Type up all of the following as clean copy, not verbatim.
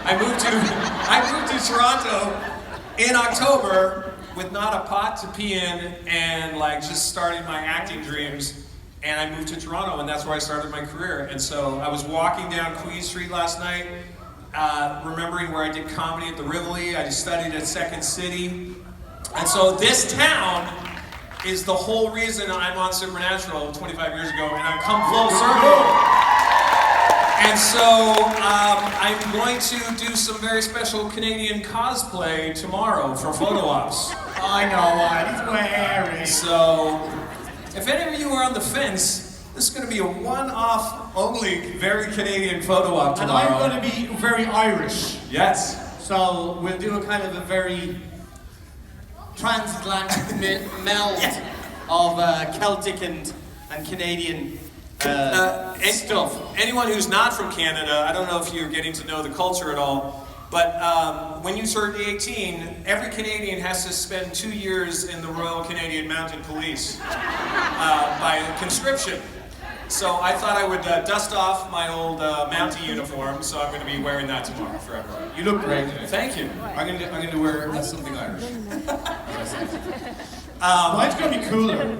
I moved to Toronto in October with not a pot to pee in and like just starting my acting dreams. And I moved to Toronto, and that's where I started my career. And so I was walking down Queen Street last night, remembering where I did comedy at the Rivoli. I just studied at Second City. And so this town is the whole reason I'm on Supernatural 25 years ago, and I've come full circle. And so I'm going to do some very special Canadian cosplay tomorrow for photo ops. I know what he's wearing. So if any of you are on the fence, this is going to be a one-off only very Canadian photo op tomorrow. And I'm going to be very Irish. Yes. So we'll do a kind of a very transatlantic meld of Celtic and Canadian stuff. Anyone who's not from Canada, I don't know if you're getting to know the culture at all, but when you turn 18, every Canadian has to spend 2 years in the Royal Canadian Mounted Police by conscription. So I thought I would dust off my old Mountie uniform, so I'm going to be wearing that tomorrow for everyone. You look great. Thank you. I'm going to wear something Irish. Mine's going to be cooler.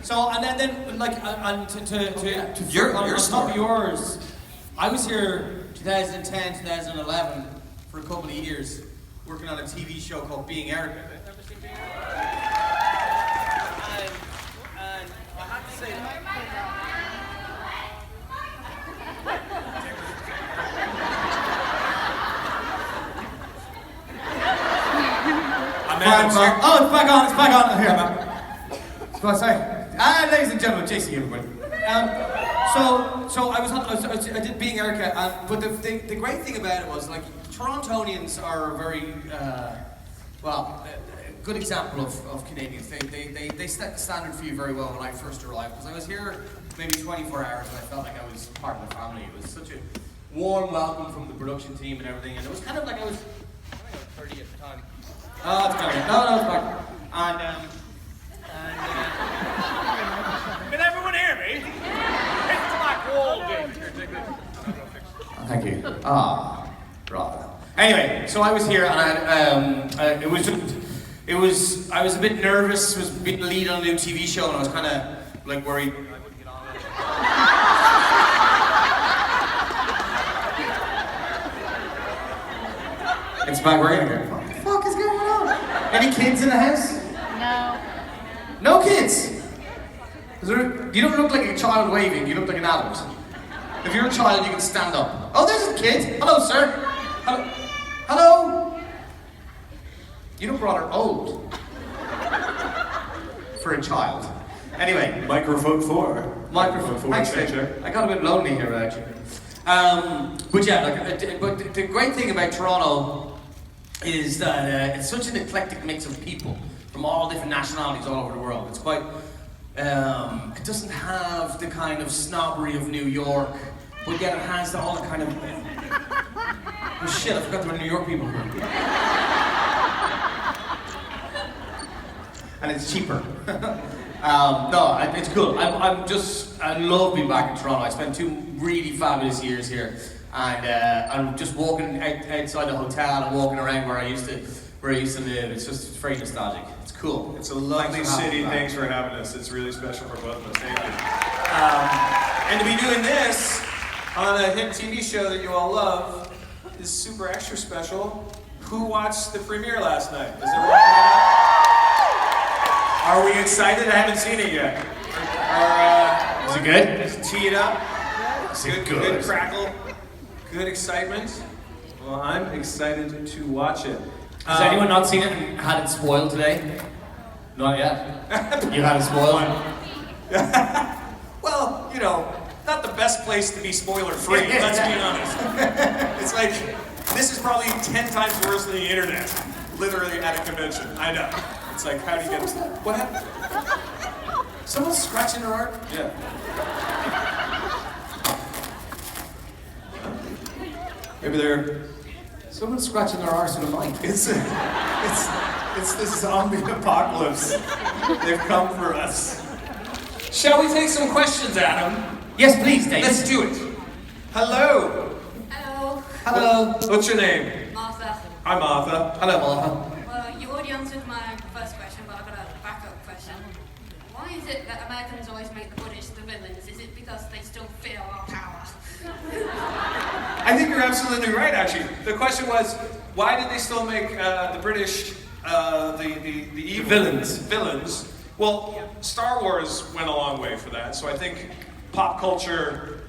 So, and then like, and to your top of yours, I was here 2010, 2011 for a couple of years, working on a TV show called Being Erica. And I have to say it's back on. Here, man. So I say, ladies and gentlemen, JC, everybody. So I did Being Erica, but the great thing about it was, like, Torontonians are a very, a good example of Canadians. They set the standard for you very well when I first arrived, because I was here maybe 24 hours and I felt like I was part of the family. It was such a warm welcome from the production team and everything, and it was kind of like I was 30 at the time. Oh, it's coming. No, it's back. Can everyone hear me? It's Black Wall Day. Thank you. Right. Anyway, so I was here, and I was a bit nervous. Was being the lead on a new TV show, and I was kind of like worried I wouldn't get on with it. It's back. We're gonna go. What the fuck is going on? Any kids in the house? No. No kids? You don't look like a child waving, you look like an adult. If you're a child, you can stand up. Oh, there's a kid. Hello, sir. Hello. You look rather old for a child. Anyway. Microphone 4. Thanks, Victor. I got a bit lonely here, actually. But yeah, but the great thing about Toronto is that it's such an eclectic mix of people from all different nationalities all over the world. It's quite, it doesn't have the kind of snobbery of New York, but yet it has all the kind of, oh shit, I forgot there were New York people here. And it's cheaper. No, it's cool. I love being back in Toronto. I spent 2 really fabulous years here, and I'm just walking outside the hotel and walking around where I used to live. It's very nostalgic. It's cool. It's a lovely city. Thanks for having us. It's really special for both of us. Thank you. And to be doing this on a hit TV show that you all love is super extra special. Who watched the premiere last night? Does everyone know? Are we excited? I haven't seen it yet. Is it good? Just tee it up. Is it Good crackle. Good excitement. Well, I'm excited to watch it. Has anyone not seen it and had it spoiled today? Not yet. You had it spoiled? Well, you know, not the best place to be spoiler free, let's be honest. It's like, this is probably 10 times worse than the internet. Literally at a convention. I know. It's like, how do you get this? What happened? Someone's scratching their arm? Yeah. Maybe they're... Someone's scratching their arse in a mic. It's the zombie apocalypse. They've come for us. Shall we take some questions, Adam? Yes, please, Dave. Let's do it. Hello. Hello. Hello. What's your name? Martha. Hi, Martha. Hello, Martha. Well, you already answered my first question, but I've got a backup question. Why is it that Americans always make the British the villains? Is it because they still feel our power? I think you're absolutely right, actually. The question was, why did they still make the British the evil villains? Well, Star Wars went a long way for that, so I think pop culture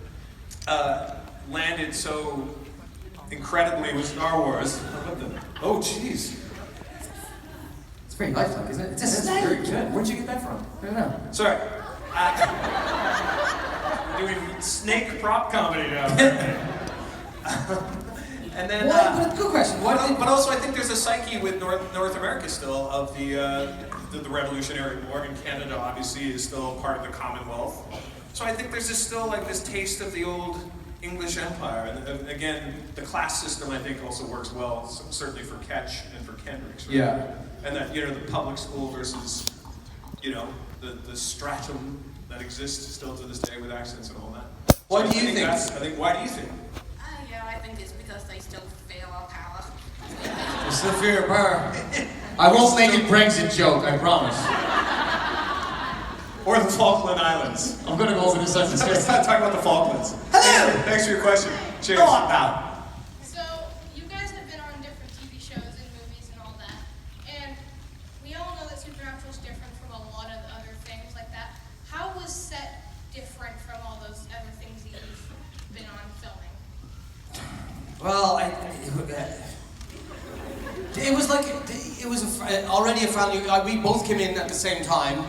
landed so incredibly with Star Wars. Oh, jeez. It's very lifelike, isn't it? It's a That's snake. very good. Where'd you get that from? I don't know. Sorry. We're doing snake prop comedy now. And then, But good question. but also I think there's a psyche with North America still of the Revolutionary War, and Canada obviously is still part of the Commonwealth. So I think there's just still like this taste of the old English Empire, and again, the class system I think also works well, certainly for Ketch and for Kendricks. Right? Yeah. And that the public school versus the stratum that exists still to this day with accents and all that. Why do you think? Why do you think? Yeah, I think it's because they still feel our power. It's the fear of power. I won't make a Brexit joke, I promise. Or the Falkland Islands. I'm gonna go over this as Let's not talk about the Falklands. Hello! Thanks for your question. Cheers. Go on now. So, you guys have been on different TV shows and movies and all that, and we all know that Supernatural is different from a lot of the other things like that. How was set different from all those other things that you've been on filming? Well, it was like already a family. We both came in at the same time,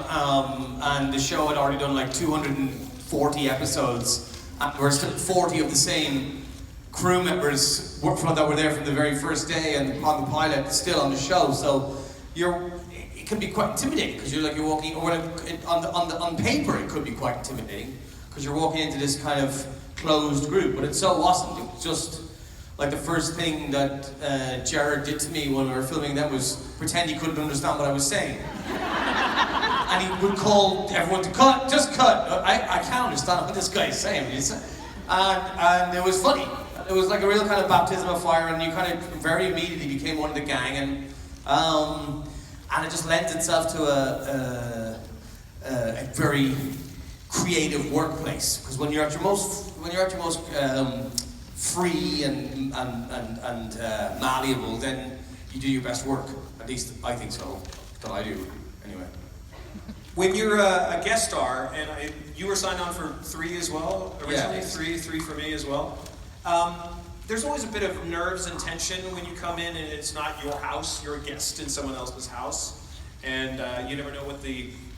and the show had already done like 240 episodes, and there were still 40 of the same crew members that were there from the very first day and on the pilot, still on the show. So it can be quite intimidating because you're walking, or on paper it could be quite intimidating because you're walking into this kind of closed group, but it so wasn't. It was just like the first thing that Jared did to me when we were filming that was pretend he couldn't understand what I was saying. And he would call everyone to cut, just cut. I can't understand what this guy is saying. And it was funny. It was like a real kind of baptism of fire, and you kind of very immediately became one of the gang, and it just lends itself to a very creative workplace. Because when you're at your most free and malleable, then you do your best work. At least I think so. That I do, anyway. When you're a guest star, and you were signed on for 3 as well, originally? Yeah. Three for me as well. There's always a bit of nerves and tension when you come in and it's not your house, you're a guest in someone else's house. And you never know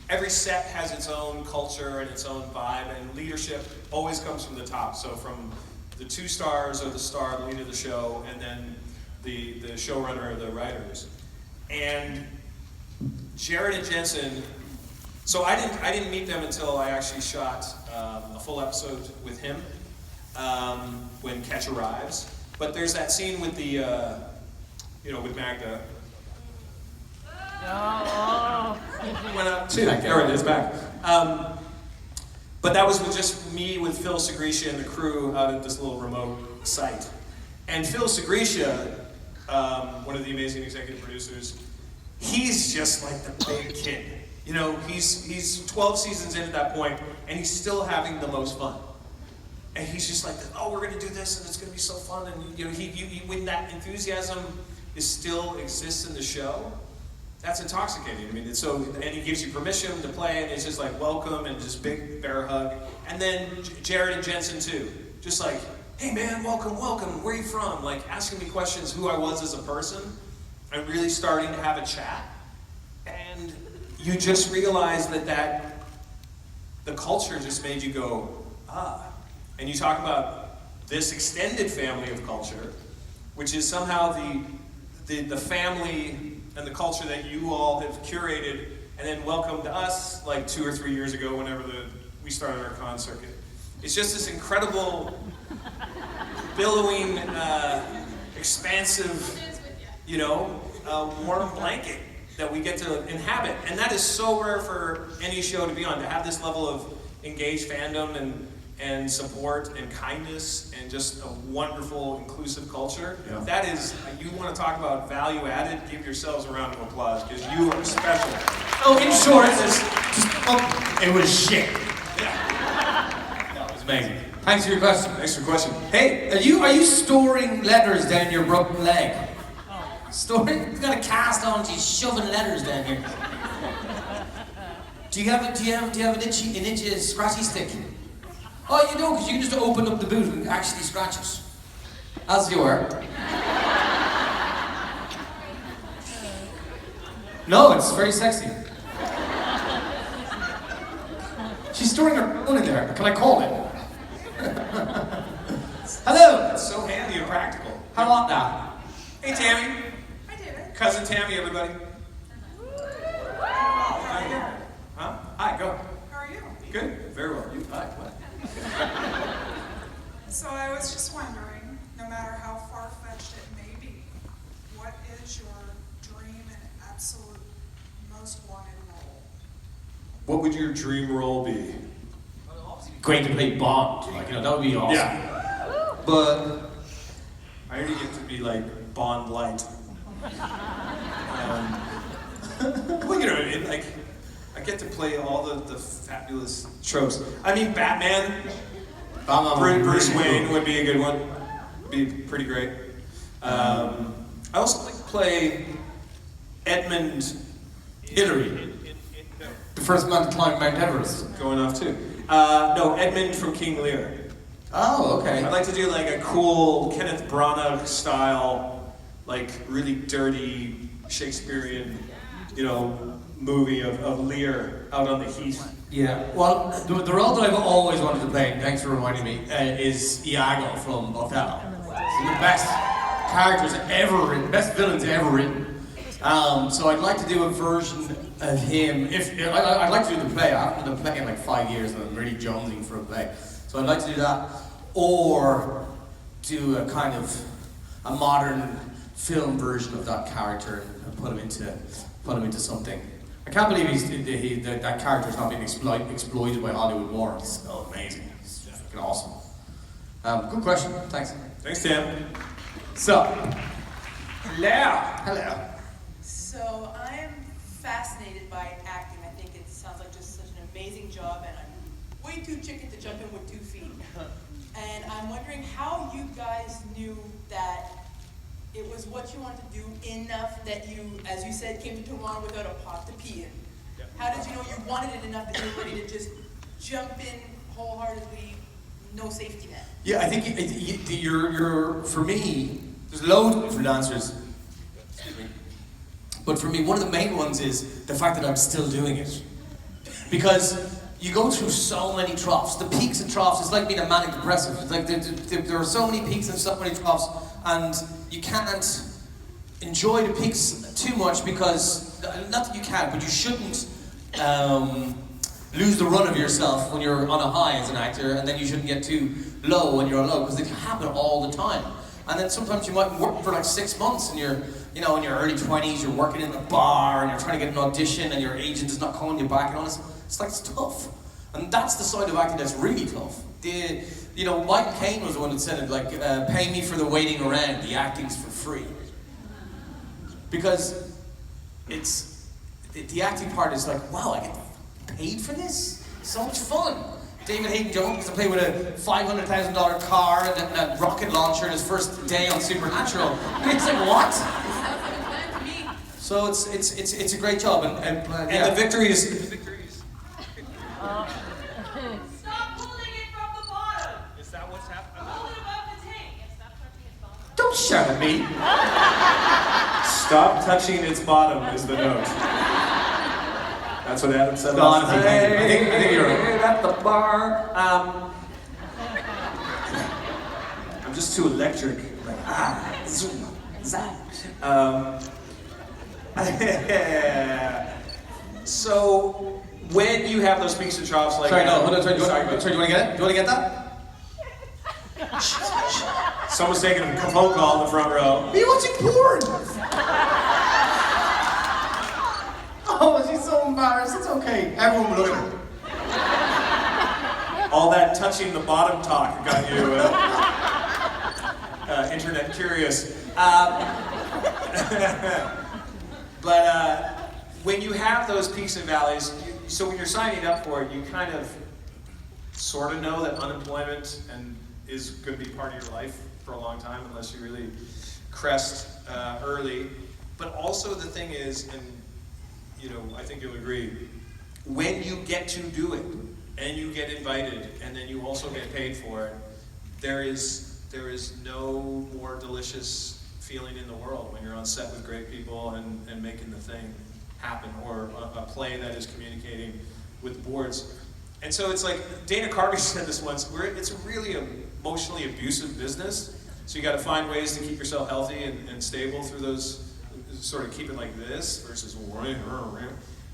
every set has its own culture and its own vibe, and leadership always comes from the top. So from the 2 stars or the star, the lead of the show, and then the showrunner or the writers. And Jared and Jensen, so I didn't meet them until I actually shot a full episode with him when Ketch arrives. But there's that scene with with Magda. Went up too. There it is, back. But that was just me with Phil Segretia and the crew out at this little remote site. And Phil Segretia, one of the amazing executive producers, he's just like the big kid. He's 12 seasons in at that point, and he's still having the most fun. And he's just like, oh, we're going to do this, and it's going to be so fun. And when that enthusiasm still exists in the show, that's intoxicating. I mean, and he gives you permission to play, and it's just like welcome and just big bear hug. And then Jared and Jensen too, just like, hey man, welcome, where are you from? Like asking me questions, who I was as a person, and really starting to have a chat. And you just realize that the culture just made you go, ah. And you talk about this extended family of culture, which is somehow the family and the culture that you all have curated and then welcomed us like 2 or 3 years ago whenever we started our con circuit. It's just this incredible, billowing, expansive, warm blanket that we get to inhabit. And that is so rare for any show to be on, to have this level of engaged fandom and and support and kindness and just a wonderful, inclusive culture. Yeah. That is, you want to talk about value added, give yourselves a round of applause because you are special. Oh, in short, it was shit. Yeah. No, it was amazing. Thanks for your question. Thanks for the question. Hey, Are you storing letters down your broken leg? Storing? You've got a cast on, she's shoving letters down here. Do you have an itchy scratchy stick? Oh, you don't, because you can just open up the boot and actually scratch it. As you were. No, it's very sexy. She's storing her phone in there. Can I call it? Hello. it's so handy and practical. How about that? Hey, Tammy. I did it. Cousin Tammy, everybody. Huh? Hi, go. How are you? Good. Very well. You? Hi. What? So I was just wondering, no matter how far-fetched it may be, what is your dream and absolute most wanted role? What would your dream role be? Great to play Bond. Like, that would be awesome. Yeah. But I already get to be like Bond Light. Well, you know what I mean? Like, I get to play all the fabulous tropes. I mean, Batman. Bruce Wayne would be a good one. Be pretty great. I also like to play Edmund Hillary. The first man to climb Mount Everest. Going off too. No, Edmund from King Lear. Oh, okay. I'd like to do like a cool Kenneth Branagh style, like really dirty Shakespearean, movie of Lear out on the heath. Yeah. Well, the role that I've always wanted to play, and thanks for reminding me, is Iago from Othello. He's the best characters ever written, best villains ever written. So I'd like to do a version of him. I'd like to do the play. I haven't done the play in like 5 years, and I'm really jonesing for a play. So I'd like to do that, or do a kind of a modern film version of that character and put him into something. I can't believe that character's not being exploited by Hollywood more. It's so amazing. It's fucking awesome. Good question. Thanks. Thanks, Tim. So, Hello. So I'm fascinated by acting. I think it sounds like just such an amazing job, and I'm way too chicken to jump in with 2 feet. And I'm wondering how you guys knew that it was what you wanted to do enough that you, as you said, came to Toronto without a pot to pee in. Yeah. How did you know you wanted it enough that you were ready to just jump in wholeheartedly, no safety net? yeah, I think you're for me, there's loads of different answers. Excuse me. But for me, one of the main ones is the fact that I'm still doing it. Because you go through so many troughs. The peaks and troughs, it's like being a manic depressive. It's like there are so many peaks and so many troughs, and you can't enjoy the peaks too much because, not that you can't, but you shouldn't lose the run of yourself when you're on a high as an actor, and then you shouldn't get too low when you're on low, because it can happen all the time. And then sometimes you might work for like 6 months, and you're, in your early 20s, you're working in a bar, and you're trying to get an audition, and your agent is not calling you back, and all this. It's tough. And that's the side of acting that's really tough. Michael Caine was the one that said it, like, pay me for the waiting around, the acting's for free. Because it's, the acting part is like, wow, I get paid for this? So much fun. David Hayden Jones gets to play with a $500,000 car and a rocket launcher in his first day on Supernatural. And it's like, what? Sounds like a plan to me. So it's a great job. And The victory is. Stop pulling it from the bottom! Is that what's happening? Hold it above the tank! Don't shout at me. Stop touching its bottom is the note. That's what Adam said No, last honestly, night. I think you're right. At the bar. I'm just too electric. Like, zoom, zap. So when you have those peaks and troughs like Sorry, no, Adam- hold on, sorry, do you want to get it? Do you want to get that? Someone's taking a phone call in the front row. Are you watching porn? Oh, she's so embarrassed. It's okay. Everyone will look at her. All that touching the bottom talk got you internet curious. But when you have those peaks and valleys, so when you're signing up for it, you kind of sort of know that unemployment is going to be part of your life for a long time, unless you really crest early. But also the thing is, and I think you'll agree, when you get to do it and you get invited and then you also get paid for it, there is no more delicious feeling in the world when you're on set with great people and making the thing happen, or a play that is communicating with boards. And so it's like, Dana Carvey said this once, it's a really emotionally abusive business, so you got to find ways to keep yourself healthy and stable through those, sort of keep it like this versus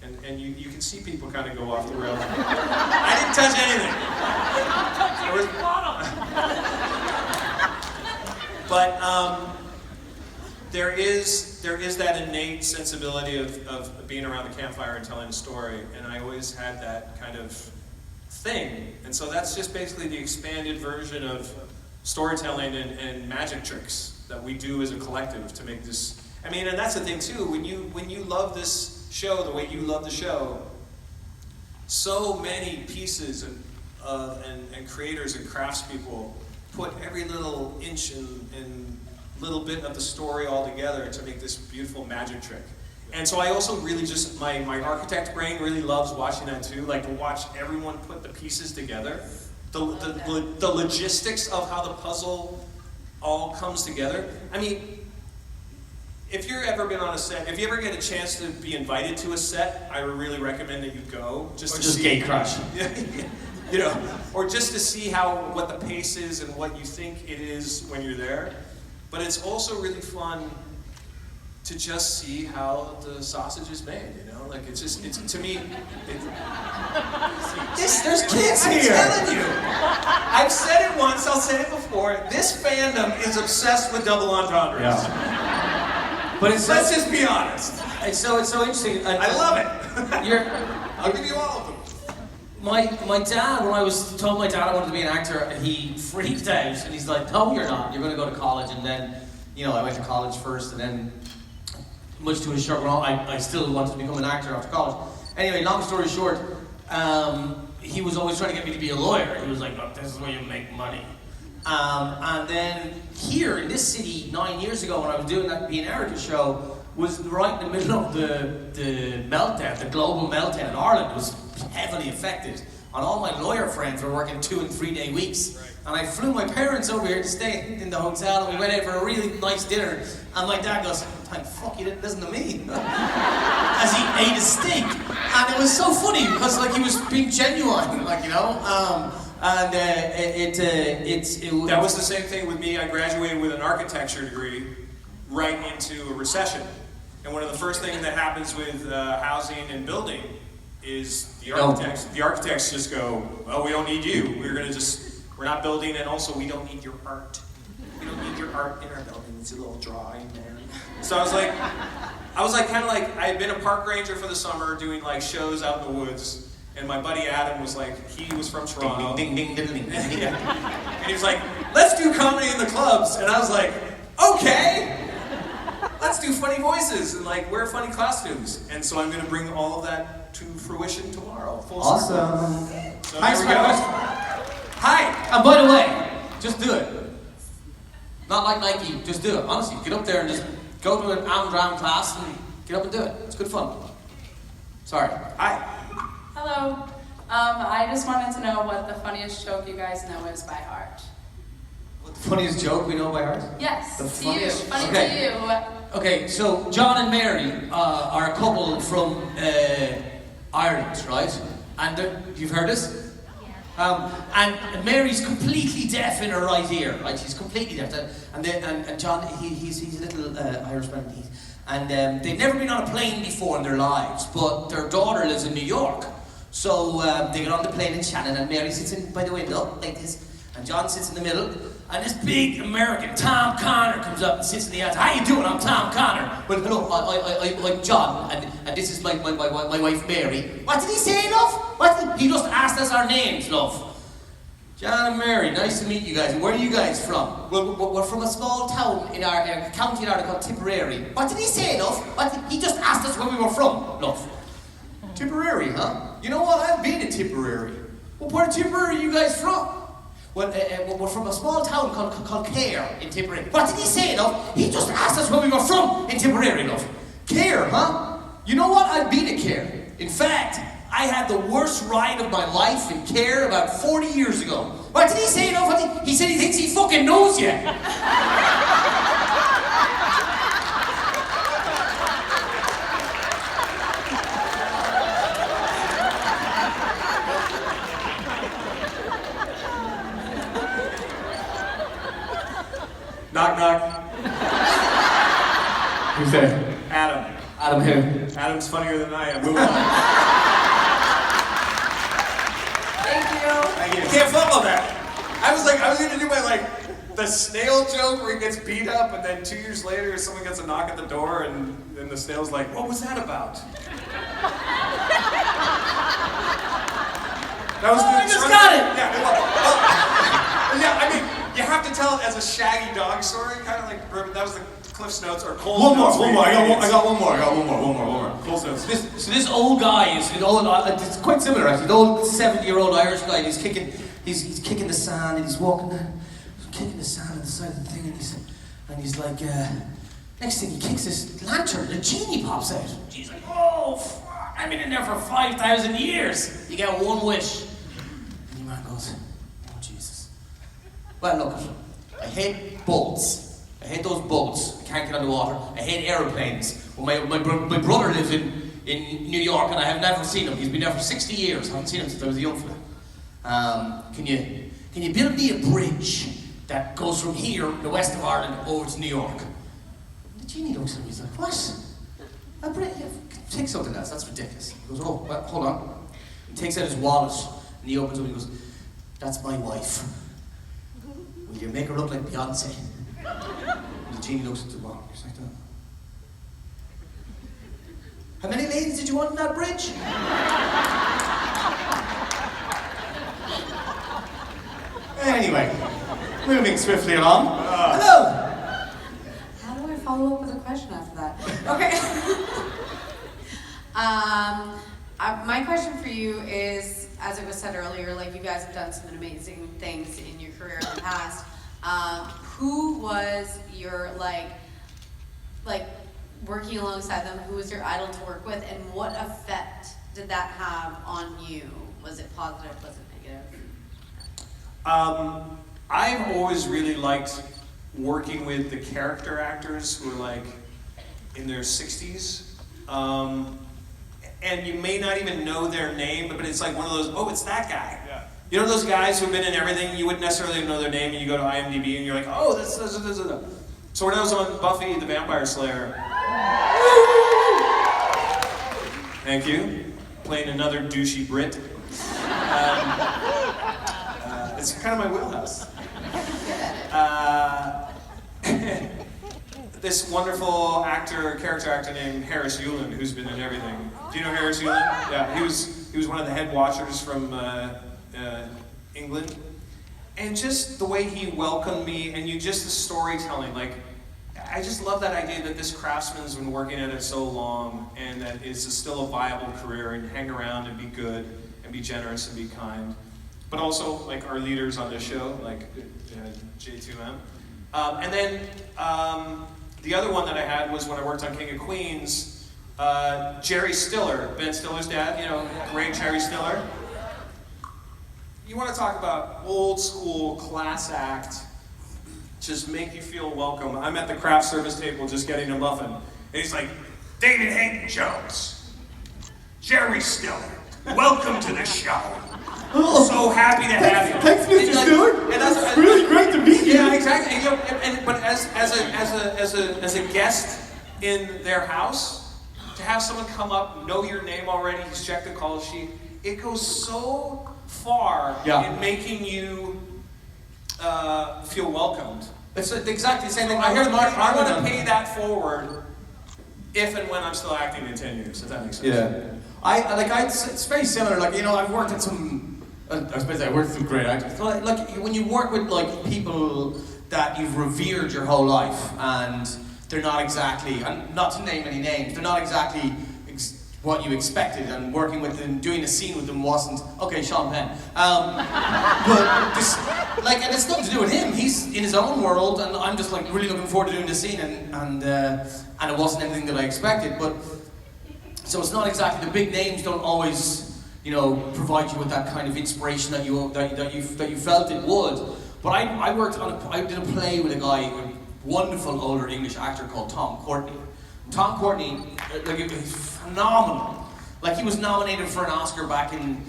and you can see people kind of go off the rails. I didn't touch anything. But there is that innate sensibility of being around the campfire and telling a story, and I always had that kind of thing. And so that's just basically the expanded version of storytelling and magic tricks that we do as a collective to make this. I mean, and that's the thing too, when you love this show the way you love the show, so many pieces and creators and craftspeople put every little inch and little bit of the story all together to make this beautiful magic trick. And so I also really just, my architect brain really loves watching that too, like to watch everyone put the pieces together, the logistics of how the puzzle all comes together. I mean, if you've ever been on a set, if you ever get a chance to be invited to a set, I would really recommend that you go. Just gate crush. Or just to see what the pace is and what you think it is when you're there. But it's also really fun to just see how the sausage is made, Like, it's to me, there's kids here. I'm telling you. I've said it once, I'll say it before. This fandom is obsessed with double entendres. Yeah. But let's just be honest. It's so interesting. I love it. I'll give you all of them. My dad, when I was told my dad I wanted to be an actor, he freaked out and he's like, "No, you're not. You're going to go to college." And then, I went to college first, and then, much to his chagrin, I still wanted to become an actor after college. Anyway, long story short, he was always trying to get me to be a lawyer. He was like, "Look, this is where you make money." And then here in this city 9 years ago, when I was doing that Being Erica show, was right in the middle of the meltdown, the global meltdown in Ireland was heavily affected. And all my lawyer friends were working 2 and 3 day weeks. Right. And I flew my parents over here to stay in the hotel, and we went out for a really nice dinner. And my dad goes, "Thank fuck you didn't listen to me," as he ate a steak. And it was so funny because he was being genuine, And that was the same thing with me. I graduated with an architecture degree right into a recession. And one of the first things that happens with housing and building is the architects just go, "Oh, we don't need you. We're not building, and also we don't need your art. We don't need your art in our building. It's a little dry, man." So I was like I had been a park ranger for the summer doing shows out in the woods. And my buddy Adam was he was from Toronto. Ding, ding, ding, ding, ding, ding. And he was like, "Let's do comedy in the clubs." And I was like, "Okay, let's do funny voices and wear funny costumes." And so I'm going to bring all of that to fruition tomorrow. Full circle. Awesome. So here we go. Hi. And by the way, just do it. Not like Nike, just do it. Honestly, get up there and just go to an Amdram class and get up and do it. It's good fun. Sorry. Hi. Hello. I just wanted to know what the funniest joke you guys know is by heart. What the funniest joke we know by heart? Yes, The to funniest- you. Funny okay. to you. Okay, so John and Mary are a couple from Ireland, right? And you've heard this? And Mary's completely deaf in her right ear, right? She's completely deaf. And John, he's a little Irishman. And they've never been on a plane before in their lives, but their daughter lives in New York. So they get on the plane in Shannon, and Mary sits in by the window like this, and John sits in the middle, and this big American, Tom Connor, comes up and sits in the outside. "How you doing? I'm Tom Connor." "Well, hello, I'm John, and this is my wife Mary." "What did he say, love?" He just asked us our names, love. John and Mary, nice to meet you guys. Where are you guys from? We're from a small town in our county in Ireland called Tipperary. What did he say, love? He just asked us where we were from, love. Tipperary, huh? You know what? I've been to Tipperary. Well, where in Tipperary are you guys from? Well, we're from a small town called Cahir in Tipperary. What did he say, love? He just asked us where we were from in Tipperary, love. Cahir, huh? You know what? I've been to Cahir. In fact, I had the worst ride of my life in Cahir about 40 years ago. What did he say, love? He said he thinks he fucking knows you. Knock, knock. Who's there? Adam. Adam who? Adam's funnier than I am. Move on. Thank you. You can't follow that. I was gonna do my the snail joke where he gets beat up, and then 2 years later, someone gets a knock at the door, and then the snail's like, "What was that about?" That was I just got it. Yeah, I mean, you have to tell it as a Shaggy Dog story, kind of like that was the Cliff's Notes or Cole's One Notes. more. I got one more. Cole's Notes. This old guy is an old. It's quite similar actually. The old 70-year-old Irish guy. He's kicking the sand and he's walking down, kicking the sand on the side of the thing, and he's like, next thing he kicks this lantern and a genie pops out. He's like, oh, fuck, I've been in there for 5,000 years. You get one wish. And the man goes, oh Jesus. Well, look, I hate boats. I hate those boats. I can't get on the water. I hate aeroplanes. Well, my brother lives in New York, and I have never seen him. He's been there for 60 years. I haven't seen him since I was a young fella. Can you build me a bridge that goes from here, the west of Ireland, over to New York? The genie looks at me. He's like, what? A bridge? Take something else. That's ridiculous. He goes, oh, well, hold on. He takes out his wallet and he opens it and he goes, that's my wife. Will you make her look like Beyonce? And the genie looks at the wall. He's like that. How many ladies did you want on that bridge? Anyway, moving swiftly along. Hello! How do I follow up with a question after that? Okay. My question for you is, as it was said earlier, like you guys have done some amazing things in your career in the past. Who was your like working alongside them? Who was your idol to work with, and what effect did that have on you? Was it positive? Was it negative? I've always really liked working with the character actors who are like in their 60s. And you may not even know their name, but it's like one of those, oh, it's that guy. Yeah. You know those guys who've been in everything, you wouldn't necessarily know their name, and you go to IMDb and you're like, oh, this. So when I was on Buffy the Vampire Slayer, thank you, playing another douchey Brit. It's kind of my wheelhouse. This wonderful character actor named Harris Yulin, who's been in everything. Do you know Harris Yulin? Yeah, he was one of the head watchers from England. And just the way he welcomed me, and the storytelling, like, I just love that idea that this craftsman's been working at it so long, and that it's still a viable career, and hang around and be good, and be generous and be kind. But also, like, our leaders on this show, like J2M. And then the other one that I had was when I worked on King of Queens, Jerry Stiller, Ben Stiller's dad, great Jerry Stiller. You want to talk about old school class act, just make you feel welcome. I'm at the craft service table just getting a muffin, and he's like, David Hayden Jones, Jerry Stiller, welcome to the show. So happy to have you. Thanks, Mr. Stewart. It's really great to meet you. Yeah, exactly. But as a guest in their house, to have someone come up, know your name already, he's checked the call sheet, it goes so far in making you feel welcomed. It's exactly the same thing. I want to pay that forward if and when I'm still acting in 10 years, if that makes sense. Yeah. It's very similar. Like, I've worked at some I suppose I worked with great actors. So, like when you work with like people that you've revered your whole life, and they're not exactly, and not to name any names, they're not exactly what you expected, and working with them, doing a scene with them wasn't, okay, Sean Penn. But this, like, and it's nothing to do with him. He's in his own world, and I'm just like really looking forward to doing the scene, and it wasn't anything that I expected. But so it's not exactly, the big names don't always, you know, provide you with that kind of inspiration that you felt it would. But I did a play with a guy, a wonderful older English actor called Tom Courtenay. Tom Courtenay, like, it was phenomenal. Like, he was nominated for an Oscar back in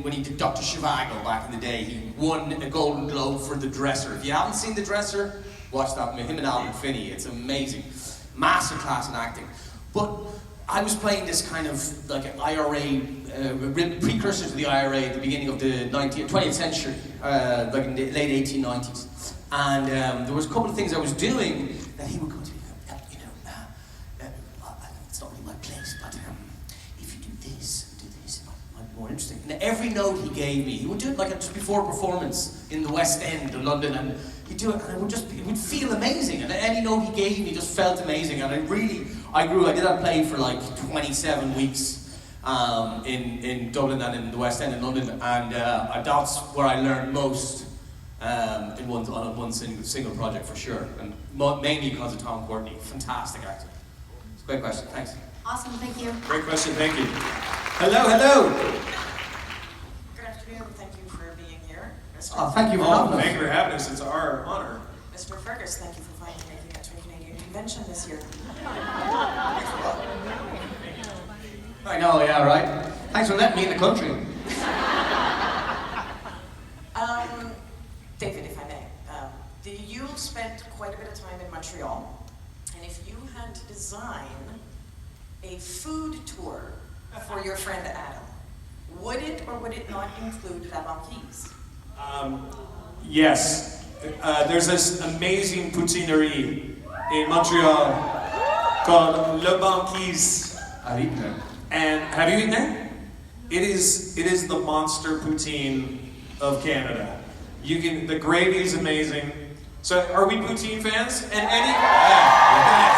when he did Dr. Zhivago back in the day. He won a Golden Globe for The Dresser. If you haven't seen The Dresser, watch that with him and Albert Finney. It's amazing. Masterclass in acting. But I was playing this kind of like an IRA, precursor to the IRA at the beginning of the 20th century, like in the late 1890s. And there was a couple of things I was doing that he would go to me, it's not really my place, but if you do this, it might be more interesting. And every note he gave me, he would do it like just before a performance in the West End of London, and he'd do it, and it would feel amazing. And any note he gave me just felt amazing. And I did that play for like 27 weeks in Dublin and in the West End in London, and that's where I learned most on one single project for sure, and mainly because of Tom Courtenay. Fantastic actor. It's a great question. Thanks. Awesome, thank you. Great question, thank you. Hello. Good afternoon, thank you for being here. Oh, thank you for having us. Thank you for having us. It's our honor. Mr. Fergus, thank you for finally making it to a Canadian convention this year. I know, yeah, right? Thanks for letting me in the country. David, if I may, you spent quite a bit of time in Montreal, and if you had to design a food tour for your friend Adam, would it or would it not include La Banquise? Yes. There's this amazing poutinerie in Montreal called La Banquise. I've eaten there. And have you eaten there? It is the monster poutine of Canada. The gravy is amazing. So are we poutine fans? And Eddie? Yes.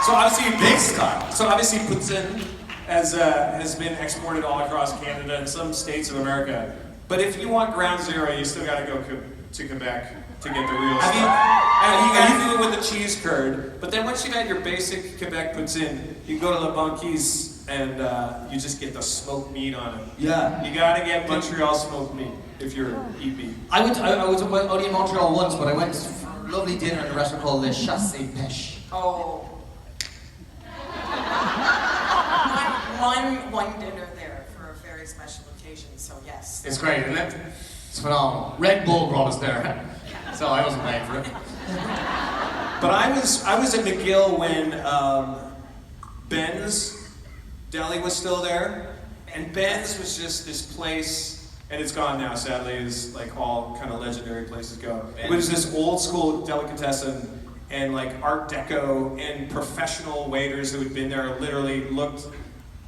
So obviously big style. So obviously poutine has been exported all across Canada and some states of America. But if you want ground zero, you still got to go to Quebec to get the real stuff. You got to do it with the cheese curd. But then once you've had your basic Quebec poutine, you go to La Banquise and you just get the smoked meat on it. Yeah. You got to get Montreal smoked meat if you're eat meat. I was only in Montreal once, but I went for a lovely dinner at a restaurant called Le Chasse et Pêche. Oh. one dinner there for a very special occasion, so yes. It's great, isn't it? It's phenomenal. Red Bull brought us there, so I wasn't paying for it. But I was at McGill when Ben's Deli was still there, and Ben's was just this place, and it's gone now, sadly, as like all kind of legendary places go. It was this old school delicatessen, and like Art Deco, and professional waiters who had been there literally looked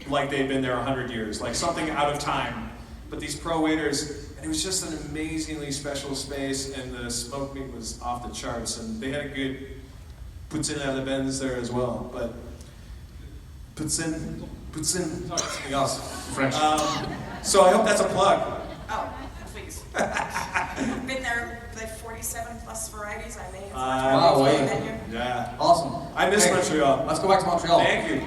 like they'd been there 100 years, like something out of time. But these pro waiters, and it was just an amazingly special space, and the smoked meat was off the charts, and they had a good poutine à la Ben's there as well. But poutine, something else. French. So I hope that's a plug. Oh, please. Been there like 47 plus varieties. I may have wow, the menu. Yeah. Awesome. I miss Montreal. Let's go back to Montreal. Thank you.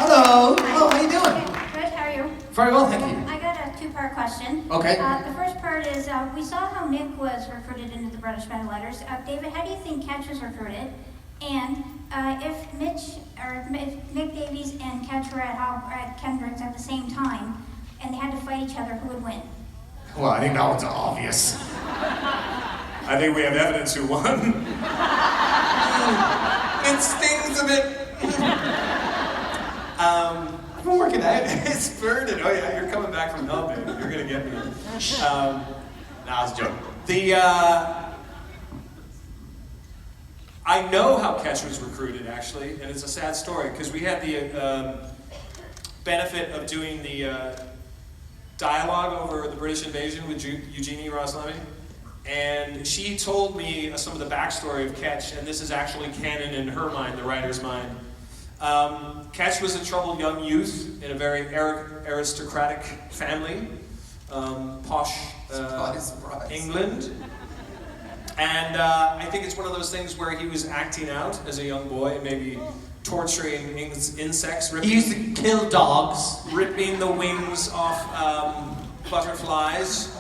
Hello. Hello, how you doing? Good, how are you? Very well, thank you. I got a two-part question. Okay. The first part is, we saw how Nick was recruited into the British Men Letters. David, how do you think Ketch was recruited? And if Mick Davies and Ketch were at Kendrick's at the same time, and they had to fight each other, who would win? Well, I think that one's obvious. I think we have evidence who won. It stings a bit. I've been working out. It's burning. Oh yeah, you're coming back from hell, baby. You're gonna get me. Nah, it's a joke. I know how Ketch was recruited, actually, and it's a sad story because we had the benefit of doing the dialogue over the British invasion with Eugenie Roslami, and she told me some of the backstory of Ketch, and this is actually canon in her mind, the writer's mind. Ketch was a troubled young youth in a very aristocratic family, posh England. And I think it's one of those things where he was acting out as a young boy, maybe torturing insects. He used to kill dogs. Ripping the wings off butterflies,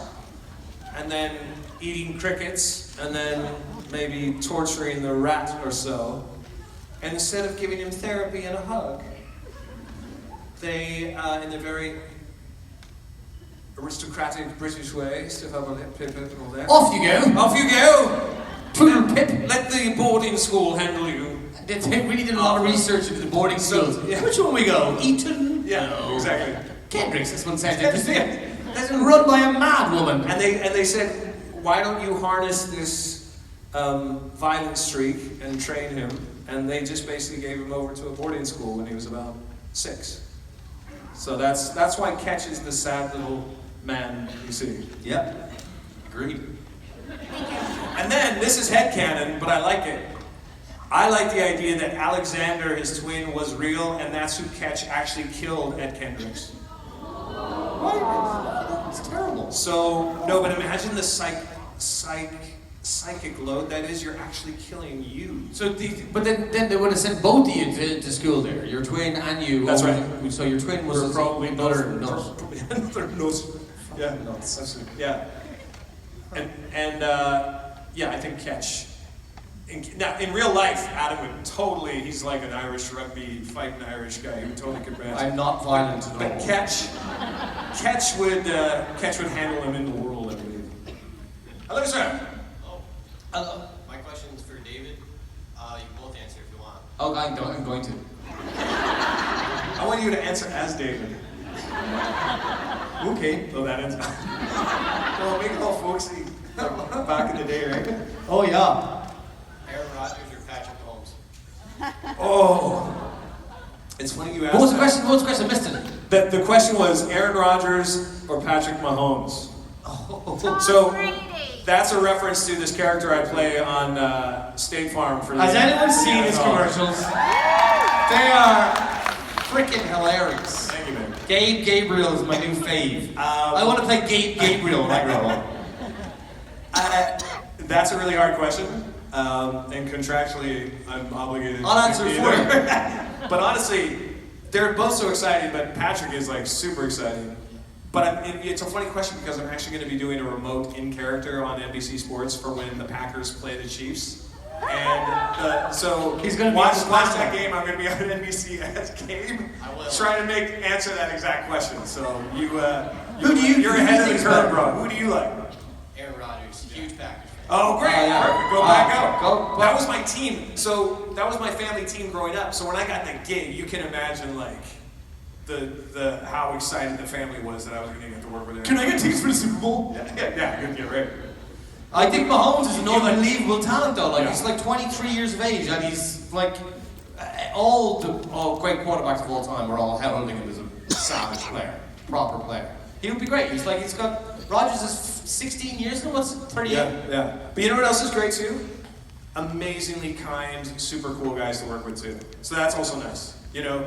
and then eating crickets, and then maybe torturing the rat or so. And instead of giving him therapy and a hug, they, in a very aristocratic British way, stiff upper lip, pip, pip, and all that. Off you go! Off you go! Twiddle pip! Let the boarding school handle you. They really did a lot of research into the boarding schools. Yeah. Which one we go? Eton? Yeah, exactly. Kendricks, this one sounds interesting. That's run by a mad woman. And they said, why don't you harness this violent streak and train him? And they just basically gave him over to a boarding school when he was about 6. So that's why Ketch is the sad little man you see. Yep. Agreed. And then, this is headcanon, but I like it. I like the idea that Alexander, his twin, was real, and that's who Ketch actually killed at Kendrick's. What? That's terrible. So, no, but imagine the psychic load that is. You're actually killing you. So, but then they would have sent both of you to school there. Your twin and you. That's right. So your twin was probably another nuts. Yeah, nuts. Yeah. And yeah, I think Ketch. Now, in real life, Adam would totally, he's like an Irish rugby fighting Irish guy. He would totally get mad. I'm not violent at all. But Ketch would handle him in the world, I believe. Hello, sir. Hello. My question is for David. You can both answer if you want. Oh, I'm going to. I want you to answer as David. Okay. Oh, that answer. Well, make it all folksy. Back in the day, right? Oh, yeah. Aaron Rodgers or Patrick Mahomes? Oh. It's funny you asked What was the question? I missed it. The question was Aaron Rodgers or Patrick Mahomes. Oh. So that's a reference to this character I play on State Farm for. Has anyone seen his commercials? They are freaking hilarious. Thank you, man. Gabe Gabriel is my new fave. I want to play Gabe Gabriel when I grow up. That's a really hard question, and contractually, I'm obligated. I'll answer to for you. But honestly, they're both so exciting. But Patrick is like super exciting. But it's a funny question because I'm actually going to be doing a remote in character on NBC Sports for when the Packers play the Chiefs. And so he's going to watch that game. I'm going to be on NBC as Gabe, trying to answer that exact question. So you're ahead of the curve, bro. Who do you like? Aaron Rodgers, huge Packers fan. Oh, great! Yeah. Perfect. Go back Go. That was my team. So that was my family team growing up. So when I got the gig, you can imagine like the how excited the family was that I was going to get to work with them. Can I get tickets for the Super Bowl? Yeah, right. I think Mahomes is an unbelievable talent though. Like he's like 23 years of age and he's like all great quarterbacks of all time are all heralding him as a savage player, proper player. He would be great. He's got Rodgers is 16 years now. What's 38? Yeah. But you know what else is great too? Amazingly kind, super cool guys to work with too. So that's also nice. You know,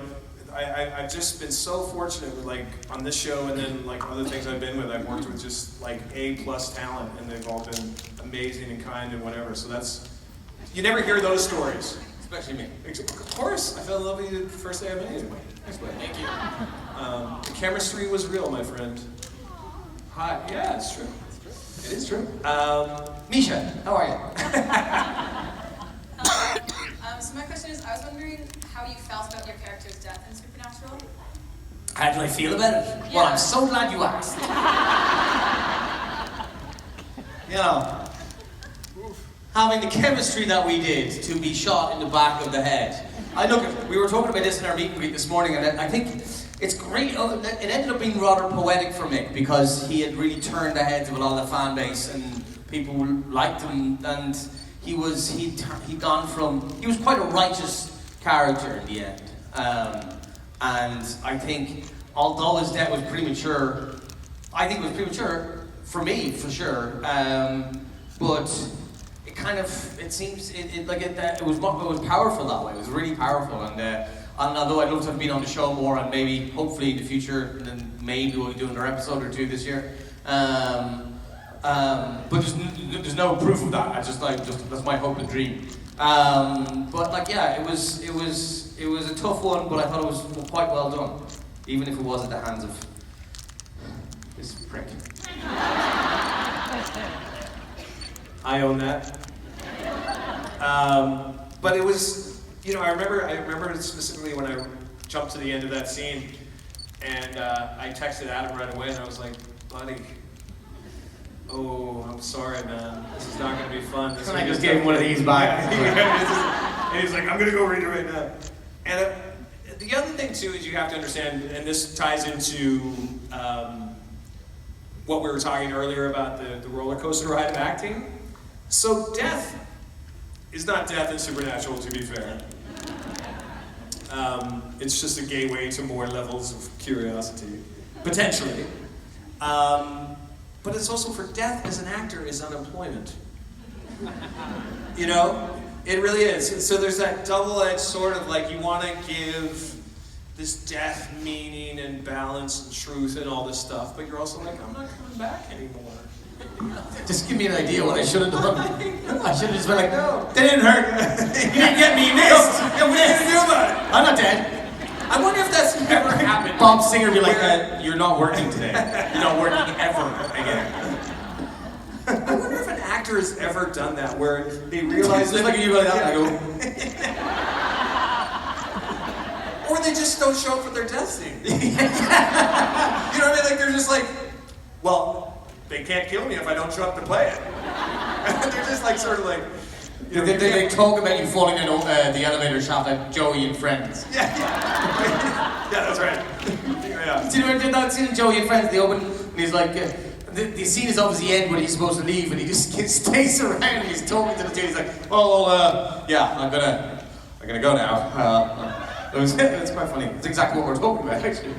I've just been so fortunate with like on this show and then like other things I've been with. I've worked with just like A+ talent, and they've all been amazing and kind and whatever. So you never hear those stories, especially me. Of course, I fell in love with you the first day I met you. Thank you. The chemistry was real, my friend. Hi. Yeah, it's true. It is true. Misha, how are you? So my question is, I was wondering how you felt about your character's death in Supernatural. How do I feel about it? Yeah. Well, I'm so glad you asked. You know, having the chemistry that we did to be shot in the back of the head. We were talking about this in our meet and greet this morning, and I think it's great. It ended up being rather poetic for Mick because he had really turned the heads of a lot of the fan base, and people liked him, and he was quite a righteous character in the end. And I think, although his death was premature, I think it was premature for me, for sure. But it kind of, it seems, it was powerful that way. It was really powerful, and although I'd love to have been on the show more, and maybe, hopefully in the future, and then maybe we'll do another episode or two this year. But there's no proof of that. That's my hope and dream. But like, yeah, it was a tough one, but I thought it was quite well done, even if it was at the hands of this prick. I own that. But it was, I remember specifically when I jumped to the end of that scene, and I texted Adam right away, and I was like, buddy, oh, I'm sorry, man. This is not going to be fun. And I just gave him one of these back. And he's like, I'm going to go read it right now. And the other thing, too, is you have to understand, and this ties into what we were talking earlier about the roller coaster ride of acting. So death is not death in Supernatural, to be fair. It's just a gateway to more levels of curiosity, potentially. But it's also, for death as an actor is unemployment. It really is. So there's that double-edged sort of like, you want to give this death meaning and balance and truth and all this stuff, but you're also like, I'm not coming back anymore. Just give me an idea what I should have done. I should have just been like, no, that didn't hurt. You didn't get me, you missed. No, what are you gonna do about it? I'm not dead. I wonder if that's ever happened. Bob Singer would be like, you're not working today. You're not working ever again. I wonder if an actor has ever done that, where they realize just like you like that, I go. Or they just don't show up for their death scene. You know what I mean? Like, they're just like, well, they can't kill me if I don't show up to play it. They're just like, sort of like, they talk about you falling in the elevator shaft like Joey and Friends. Yeah, that's right. Yeah. See, did that scene in Joey and Friends? They open, and he's like, the scene is obviously end when he's supposed to leave, and he just stays around. And he's talking to the dude. He's like, yeah, I'm gonna go now. It's quite funny. It's exactly what we're talking about, actually.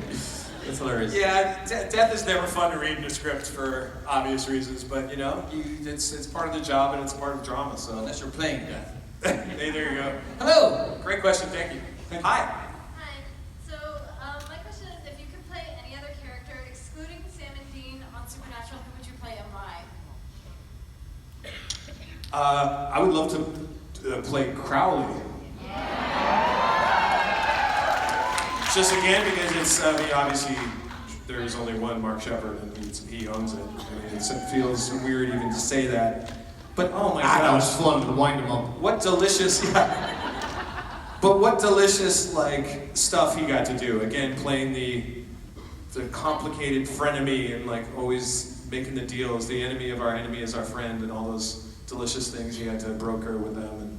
It's hilarious. Yeah, death is never fun to read in a script for obvious reasons, but it's part of the job and it's part of drama. So unless you're playing death. Hey, there you go. Hello. Great question. Thank you. Hi. Hi. So my question is, if you could play any other character excluding Sam and Dean on Supernatural, who would you play and why? I would love to play Crowley. Just again because it's obviously there's only one Mark Shepard and he owns it. I mean, it feels weird even to say that, but oh my god, that was fun to wind him up. What delicious, but what delicious like stuff he got to do. Again, playing the complicated frenemy and like always making the deals. The enemy of our enemy is our friend, and all those delicious things he had to broker with them,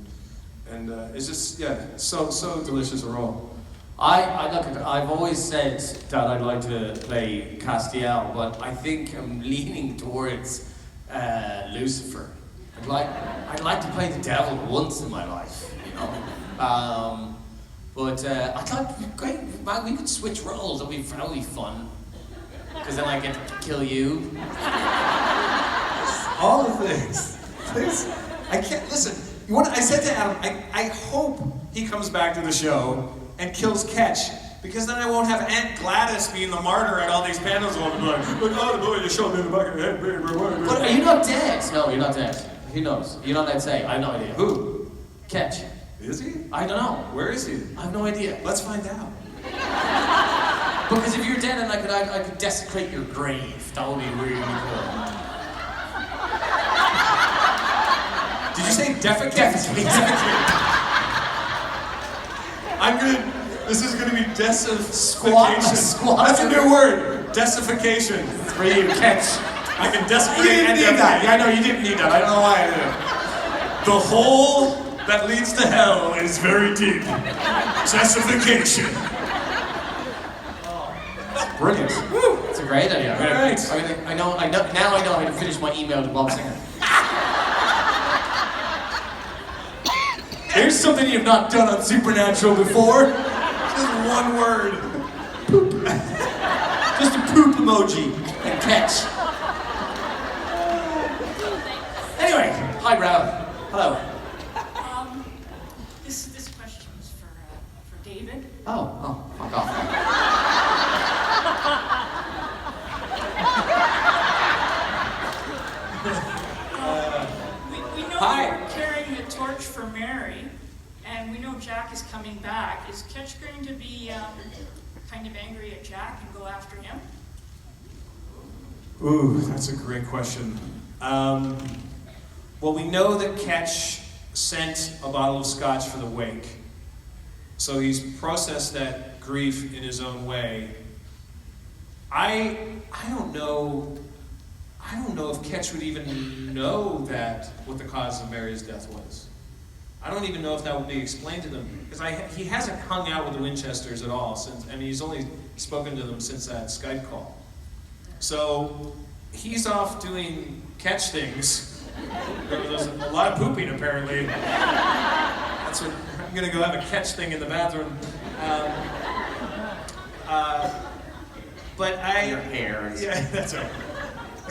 and it's just so delicious a role. I've always said that I'd like to play Castiel, but I think I'm leaning towards Lucifer. I'd like to play the devil once in my life, but I'd like to be great. Man, we could switch roles. That'd be fun. Because then I get to kill you. All the things. I can't listen. What I said to Adam, I hope he comes back to the show and kills Ketch, because then I won't have Aunt Gladys being the martyr at all these panels going like, oh boy, you shot me in the back of the head. But are you not dead? No, you're not dead. Who knows? You're not allowed to say. I have no idea. Who? Ketch. Is he? I don't know. Where is he? I have no idea. Let's find out. Because if you're dead and I could desecrate your grave, that would be really cool. Did you say defecate? Defecate. This is gonna be desification. Squat. That's a new word. Desification. It's for you, Ketch. I can desecrate. You didn't need that. Yeah, I know you didn't need that. I don't know why I did. The hole that leads to hell is very deep. Desification. Brilliant. Woo. It's a great idea. Right. I know how to finish my email to Bob Singer. Here's something you've not done on Supernatural before. Just one word. Poop. Just a poop emoji. and catch. Anyway, hi, Rob. Hello. This question is for David. Oh, fuck off. We know Hi. you're carrying the torch for Mary, and we know Jack is coming back. Is Ketch going to be kind of angry at Jack and go after him? Ooh, that's a great question. Well, we know that Ketch sent a bottle of scotch for the wake. So he's processed that grief in his own way. I don't know if Ketch would even know that what the cause of Mary's death was. I don't even know if that would be explained to them, because he hasn't hung out with the Winchesters at all since. I mean, he's only spoken to them since that Skype call. So he's off doing Ketch things. There's a lot of pooping apparently. That's what I'm gonna go have a Ketch thing in the bathroom. But Your hair. Yeah, that's right.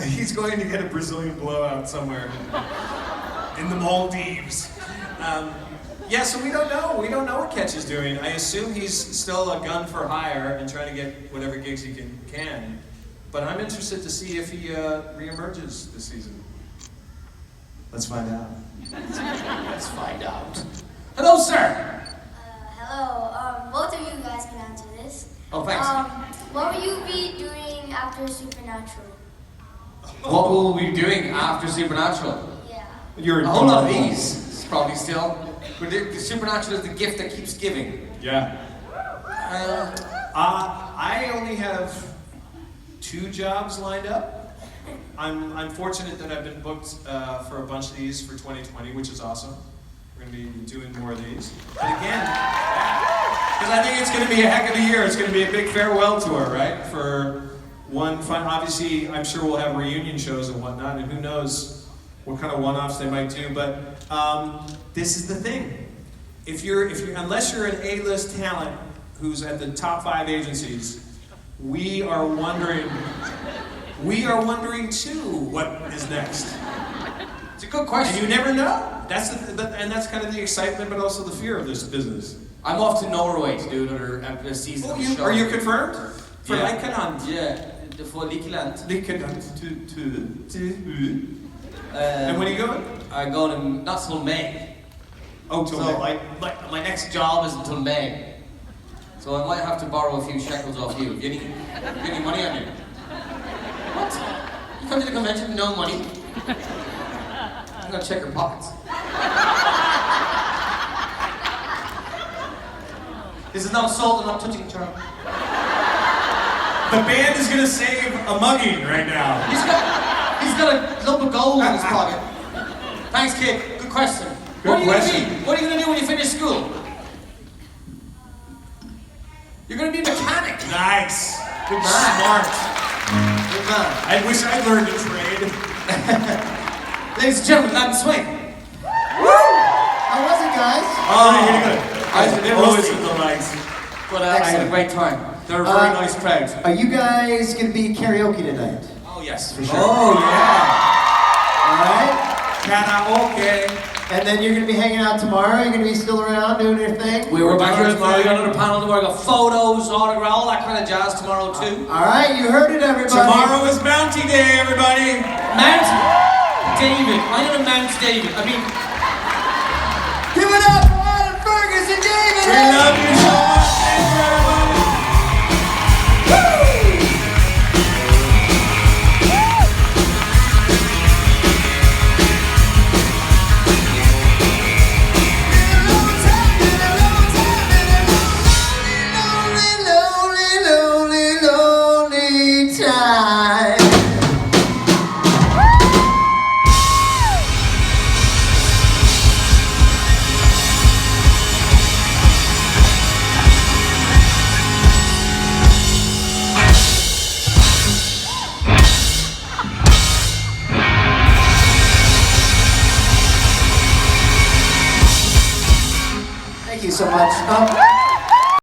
He's going to get a Brazilian blowout somewhere in the Maldives. Yeah, so we don't know. We don't know what Ketch is doing. I assume he's still a gun for hire and trying to get whatever gigs he can. But I'm interested to see if he reemerges this season. Let's find out. Let's find out. Hello, sir. Hello. Both of you guys can answer this. Oh, thanks. What will you be doing after Supernatural? What will we be doing after Supernatural? Yeah. You're a whole lot of these, probably still. But the Supernatural is the gift that keeps giving. Yeah. I only have 2 jobs lined up. I'm fortunate that I've been booked for a bunch of these for 2020, which is awesome. We're going to be doing more of these. But again, because I think it's going to be a heck of a year. It's going to be a big farewell tour, right? For one fun, obviously, I'm sure we'll have reunion shows and whatnot, and who knows what kind of one-offs they might do. But this is the thing: if you're unless you're an A-list talent who's at the top 5 agencies, we are wondering too what is next. It's a good question. And you never know. That's kind of the excitement, but also the fear of this business. I'm off to Norway to do another season of the show. Are you confirmed? For Yeah. Likeland? Yeah, for Likeland. And when are you going? I'm going not till May. Oh, till so May. my next job is until May. So I might have to borrow a few shekels off you. You any money on you? What? You come to the convention with no money? I'm gonna check your pockets. This is not assault, I'm not touching Charlie. The band is gonna save a mugging right now. He's got a lump of gold in his pocket. Thanks, kid. Good question. Good question. What are you gonna do when you finish school? You're gonna be a mechanic. Nice. Good man. Smart. Good man. I wish I learned a trade. Ladies and gentlemen, Latin swing. How was it, guys? Oh, really good. It was a delight. But I had a great time. They're a very nice crowd. Are you guys going to be karaoke tonight? Oh, yes, for sure. Oh, yeah. All right. Karaoke. And then you're going to be hanging out tomorrow? You're going to be still around doing your thing? We're back here tomorrow. We got another panel tomorrow. We got photos, autograph, all that kind of jazz tomorrow, too. All right, you heard it, everybody. Tomorrow is Bounty Day, everybody. Mount David. I'm going to Mount David. I mean, give it up for Adam Fergus and David. We love you so much. Thank you, everybody. Thank you so much.